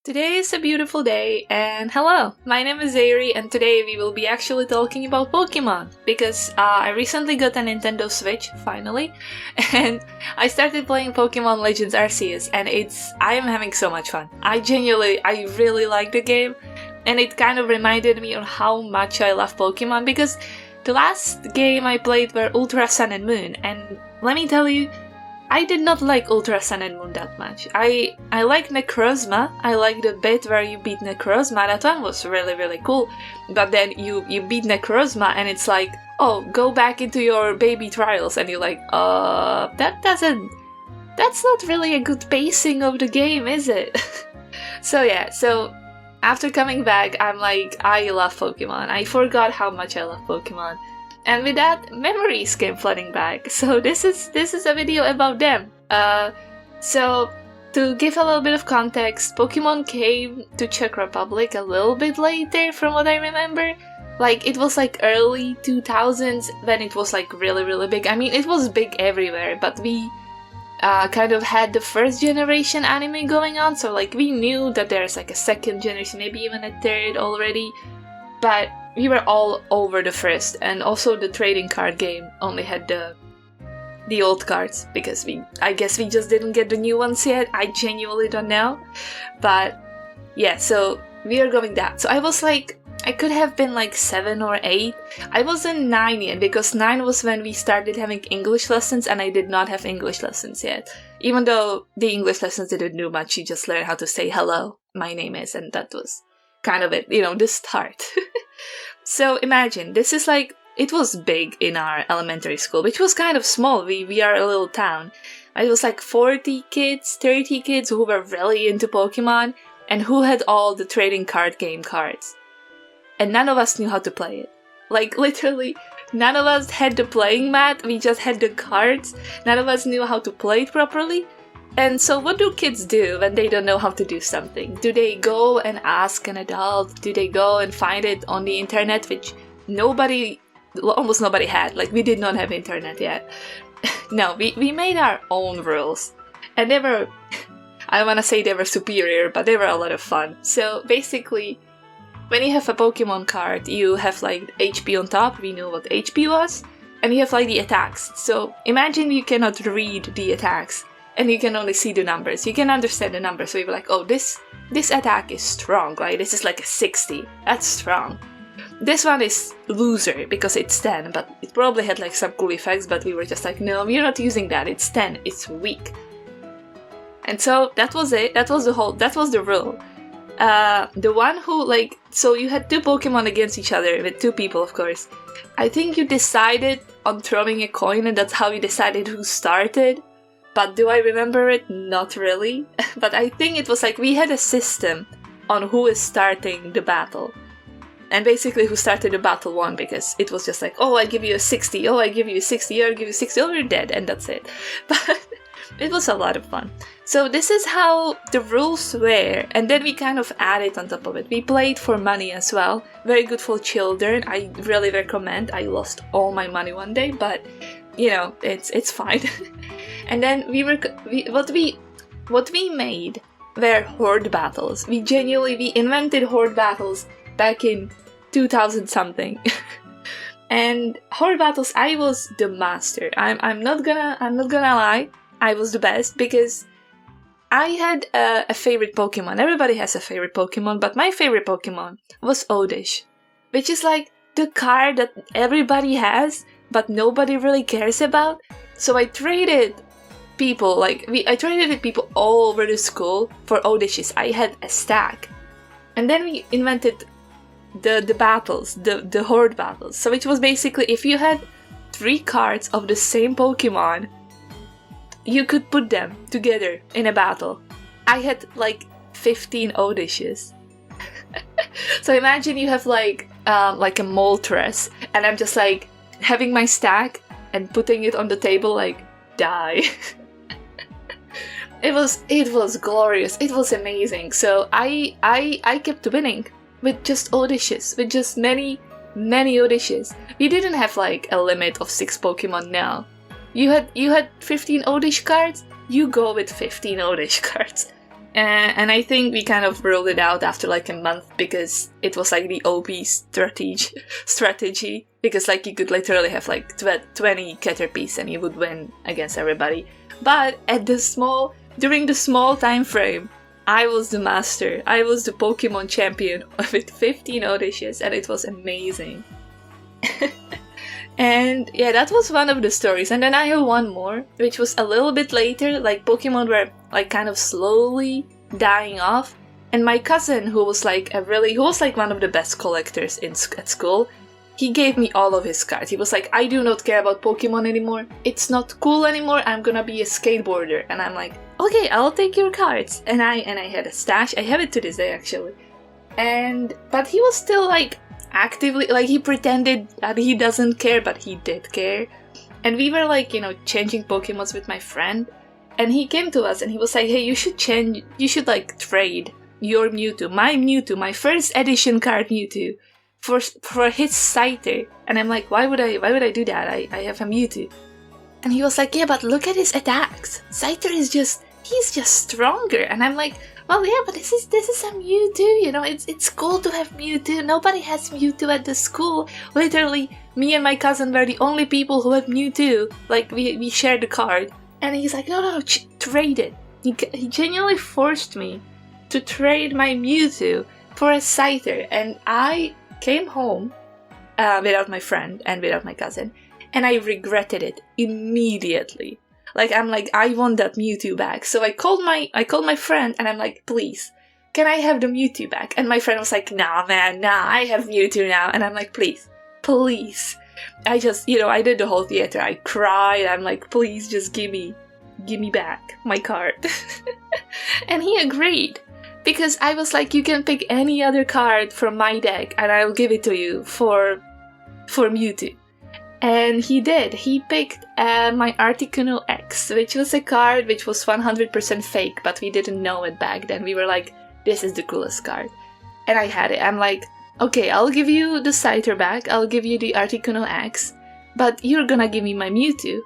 Today is a beautiful day, and hello, my name is Zairi, and today we will be actually talking about Pokemon, because I recently got a Nintendo Switch, finally, and I started playing Pokemon Legends Arceus, and I am having so much fun. I really like the game, and it kind of reminded me on how much I love Pokemon, because the last game I played were Ultra Sun and Moon, and let me tell you, I did not like Ultra Sun and Moon that much. I like Necrozma, I like the bit where you beat Necrozma, that one was really cool, but then you beat Necrozma and it's like, oh, go back into your baby trials, and you're like, that's not really a good pacing of the game, is it? So after coming back, I'm like, I love Pokemon. I forgot how much I love Pokemon. And with that, memories came flooding back. So this is a video about them. So to give a little bit of context, Pokemon came to Czech Republic a little bit later from what I remember. Like, it was like early 2000s when it was like really big. I mean, it was big everywhere, but we kind of had the first generation anime going on. So like, we knew that there's like a second generation, maybe even a third already. But we were all over the first, and also the trading card game only had the old cards, because I guess we just didn't get the new ones yet. I genuinely don't know. But yeah, so we are going that. So I was like, I could have been like 7 or 8. I wasn't 9 yet, because 9 was when we started having English lessons, and I did not have English lessons yet. Even though the English lessons didn't do much, you just learned how to say hello, my name is, and that was kind of it, the start. So imagine, this is like, it was big in our elementary school, which was kind of small. We are a little town. It was like 40 kids, 30 kids who were really into Pokemon, and who had all the trading card game cards. And none of us knew how to play it. Like, literally, none of us had the playing mat, we just had the cards. None of us knew how to play it properly. And so what do kids do when they don't know how to do something? Do they go and ask an adult? Do they go and find it on the internet, which almost nobody had? Like, we did not have internet yet. No, we made our own rules. And they were, I don't want to say they were superior, but they were a lot of fun. So basically, when you have a Pokemon card, you have like HP on top, we knew what HP was, and you have like the attacks. So imagine you cannot read the attacks, and you can only see the numbers. You can understand the numbers, so you're like, oh, this attack is strong, right? This is like a 60, that's strong. This one is loser, because it's 10, but it probably had like some cool effects, but we were just like, no, we're not using that, it's 10, it's weak. And so that was it, that was the rule. The one who, like, so you had two Pokemon against each other, with two people, of course. I think you decided on throwing a coin, and that's how you decided who started. But do I remember it? Not really. But I think it was like we had a system on who is starting the battle. And basically who started the battle won, because it was just like, oh, I give you a 60, oh, I give you a 60, oh, I give you a 60, oh, you're dead, and that's it. But it was a lot of fun. So this is how the rules were, and then we kind of added on top of it. We played for money as well. Very good for children. I really recommend. I lost all my money one day, but it's fine. And then what we made were horde battles. We invented horde battles back in 2000 something. And horde battles, I was the master. I'm not gonna lie, I was the best, because I had a favorite Pokemon. Everybody has a favorite Pokemon, but my favorite Pokemon was Oddish, which is like the card that everybody has, but nobody really cares about. So I traded people, I traded with people all over the school for Oddishes. I had a stack. And then we invented the battles, the horde battles. So it was basically, if you had 3 cards of the same Pokemon, you could put them together in a battle. I had like 15 Oddishes. So imagine you have like a Moltres, and I'm just like having my stack and putting it on the table, like, die. It was glorious. It was amazing. So I kept winning with just Oddishes, with just many Oddishes. We didn't have like a limit of 6 Pokemon now. You had 15 Oddish cards, you go with 15 Oddish cards. And I think we kind of ruled it out after like a month because it was like the OP strategy. Because like you could literally have like 20 Caterpies and you would win against everybody. But during the small time frame, I was the master. I was the Pokemon champion with 15 Oddishes, and it was amazing. And yeah, that was one of the stories. And then I have one more, which was a little bit later. Like Pokemon were like kind of slowly dying off. And my cousin, who was like one of the best collectors at school, he gave me all of his cards. He was like, I do not care about Pokemon anymore. It's not cool anymore. I'm gonna be a skateboarder. And I'm like, okay, I'll take your cards. And I had a stash. I have it to this day actually. But he was still like actively, like he pretended that he doesn't care, but he did care. And we were like, changing Pokemons with my friend. And he came to us and he was like, hey, you should like trade your Mewtwo, my first edition card Mewtwo, for his Scyther. And I'm like, why would I do that? I have a Mewtwo. And he was like, yeah, but look at his attacks. Scyther he's just stronger. And I'm like, well, yeah, but this is a Mewtwo, it's cool to have Mewtwo. Nobody has Mewtwo at the school. Literally, me and my cousin were the only people who had Mewtwo. Like, we shared the card. And he's like, no, trade it. He genuinely forced me to trade my Mewtwo for a Scyther. And I came home without my friend and without my cousin. And I regretted it immediately. Like, I'm like, I want that Mewtwo back. So I called my friend and I'm like, please, can I have the Mewtwo back? And my friend was like, nah, man, I have Mewtwo now. And I'm like, please. I just, I did the whole theater. I cried. I'm like, please just give me back my card. And he agreed. Because I was like, you can pick any other card from my deck and I'll give it to you for Mewtwo. And he did. He picked my Articuno X, which was a card which was 100% fake, but we didn't know it back then. We were like, this is the coolest card. And I had it. I'm like, okay, I'll give you the Scyther back, I'll give you the Articuno X, but you're gonna give me my Mewtwo.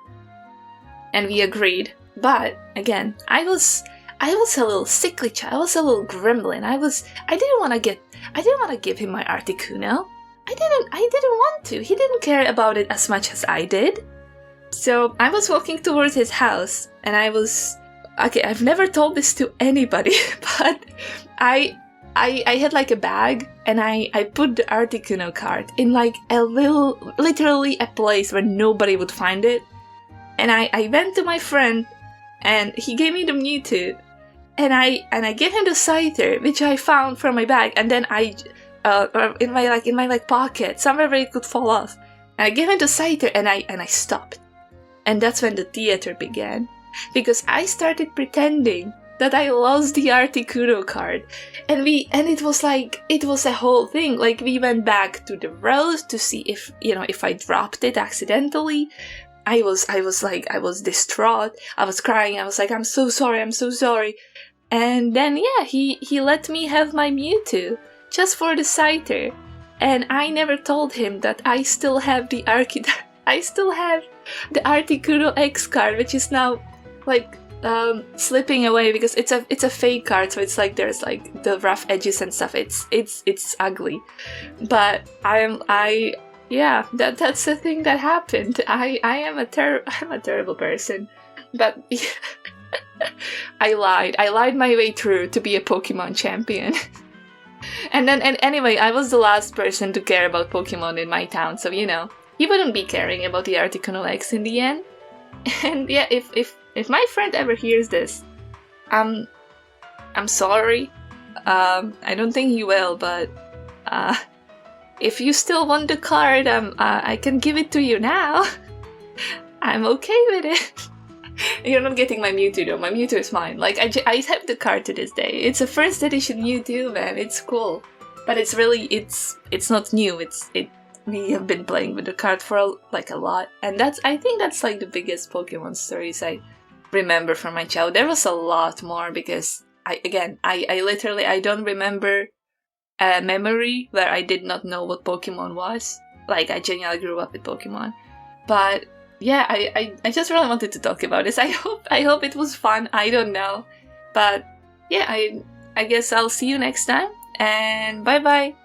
And we agreed. But, again, I was a little sickly child, I was a little gremlin. I didn't want to give him my Articuno. I didn't want to. He didn't care about it as much as I did. So I was walking towards his house and I've never told this to anybody, but I had like a bag and I put the Articuno card in like literally a place where nobody would find it. And I went to my friend and he gave me the Mewtwo and I gave him the Scyther, which I found from my bag, and then in my pocket, somewhere where it could fall off. And I gave him the Scyther and I stopped. And that's when the theater began. Because I started pretending that I lost the Articuno card. And it was a whole thing. Like, we went back to the road to see if I dropped it accidentally. I was distraught. I was crying. I was like, I'm so sorry. And then, yeah, he let me have my Mewtwo. Just for the Scyther. And I never told him that I still have the Articuno X card, which is now like slipping away because it's a fake card, so it's like there's like the rough edges and stuff. It's ugly. But that's the thing that happened. I'm a terrible person. But I lied my way through to be a Pokemon champion. And anyway, I was the last person to care about Pokemon in my town, so he wouldn't be caring about the Articuno X in the end. And yeah, if my friend ever hears this, I'm sorry. I don't think he will, but if you still want the card, I can give it to you now. I'm okay with it. You're not getting my Mewtwo though. My Mewtwo is mine. Like, I have the card to this day. It's a first edition Mewtwo, man. It's cool. But it's not new. We have been playing with the card for a lot. And I think that's like the biggest Pokemon stories I remember from my childhood. There was a lot more because I don't remember a memory where I did not know what Pokemon was. Like, I genuinely grew up with Pokemon. But yeah, I just really wanted to talk about this. I hope it was fun. I don't know. But yeah, I guess I'll see you next time, and bye bye!